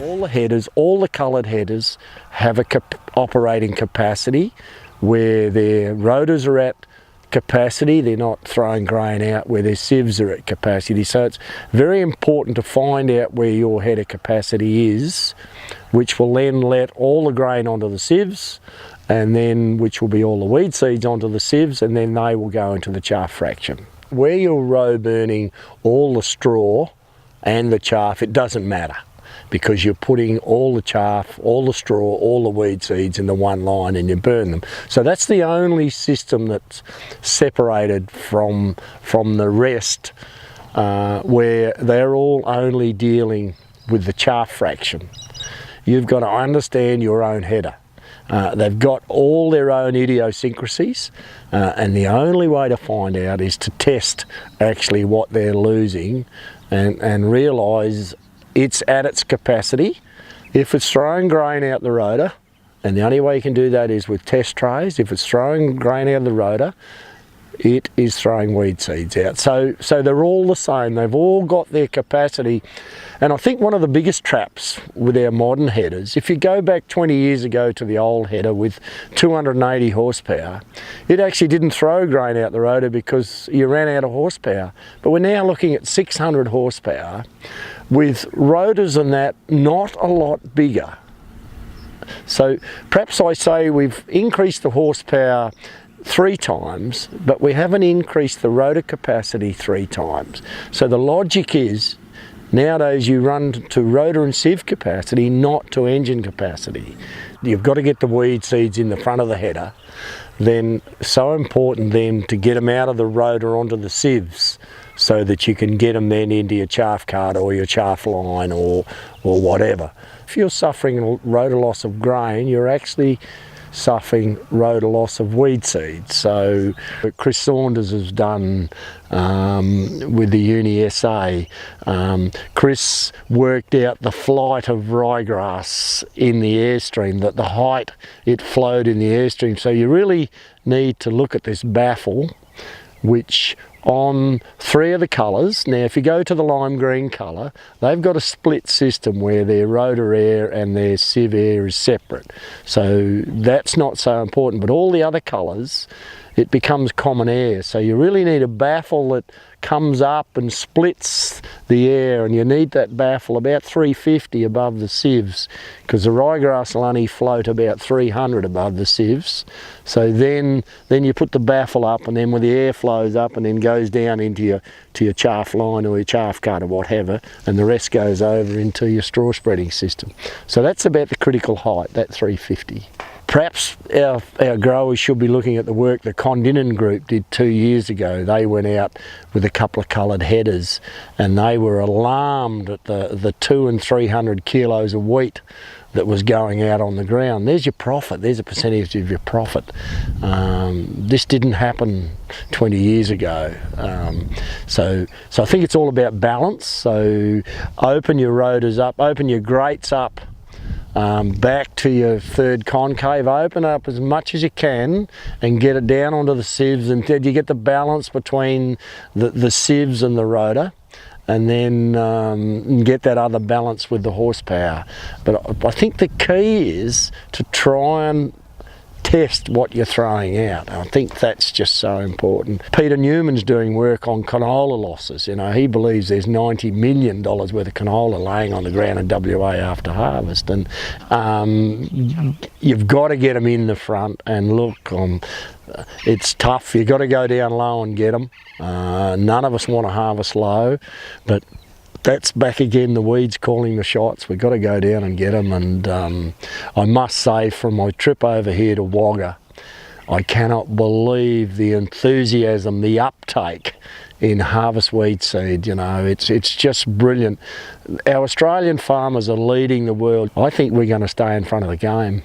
All the headers, all the coloured headers have a operating capacity where their rotors are at capacity, they're not throwing grain out, where their sieves are at capacity. So it's very important to find out where your header capacity is, which will then let all the grain onto the sieves, and then which will be all the weed seeds onto the sieves, and then they will go into the chaff fraction. Where you're row burning all the straw and the chaff, it doesn't matter, because you're putting all the chaff, all the straw, all the weed seeds in the one line and you burn them. So that's the only system that's separated from the rest, where they're all only dealing with the chaff fraction. You've got to understand your own header. They've got all their own idiosyncrasies, and the only way to find out is to test actually what they're losing and realise it's at its capacity. If it's throwing grain out the rotor, and the only way you can do that is with test trays, if it's throwing grain out of the rotor, it is throwing weed seeds out. So they're all the same, they've all got their capacity. And I think one of the biggest traps with our modern headers, if you go back 20 years ago to the old header with 280 horsepower, it actually didn't throw grain out the rotor because you ran out of horsepower. But we're now looking at 600 horsepower with rotors and that not a lot bigger. So perhaps I say we've increased the horsepower 3 times, but we haven't increased the rotor capacity 3 times. So the logic is, nowadays you run to rotor and sieve capacity, not to engine capacity. You've got to get the weed seeds in the front of the header. Then so important then to get them out of the rotor onto the sieves, so that you can get them then into your chaff cart or your chaff line or whatever. If you're suffering rotor loss of grain, you're actually suffering rotor loss of weed seeds. So Chris Saunders has done with the Uni SA. Chris worked out the flight of ryegrass in the airstream, that the height it flowed in the airstream. So you really need to look at this baffle, which on 3 of the colours, now if you go to the lime green colour, they've got a split system where their rotor air and their sieve air is separate. So that's not so important, but all the other colours, it becomes common air. So you really need a baffle that comes up and splits the air, and you need that baffle about 350 above the sieves, because the ryegrass will only float about 300 above the sieves. So then you put the baffle up, and then when the air flows up and then goes down into your chaff line or your chaff cart or whatever, and the rest goes over into your straw spreading system. So that's about the critical height, that 350. Perhaps our growers should be looking at the work the Condinin group did 2 years ago. They went out with a couple of coloured headers, and they were alarmed at the 200 and 300 kilos of wheat that was going out on the ground. There's your profit, there's a percentage of your profit. This didn't happen 20 years ago. So I think it's all about balance. So open your rotors up, open your grates up, back to your third concave, open up as much as you can and get it down onto the sieves, and you get the balance between the sieves and the rotor, and then get that other balance with the horsepower. But I think the key is to try and test what you're throwing out. I think that's just so important. Peter Newman's doing work on canola losses. You know, he believes there's $90 million worth of canola laying on the ground in WA after harvest, and you've got to get them in the front. And look, it's tough. You've got to go down low and get them. None of us want to harvest low, but that's back again, the weeds calling the shots. We've got to go down and get them. And I must say, from my trip over here to Wagga, I cannot believe the enthusiasm, the uptake in harvest weed seed. You know, it's just brilliant. Our Australian farmers are leading the world. I think we're going to stay in front of the game.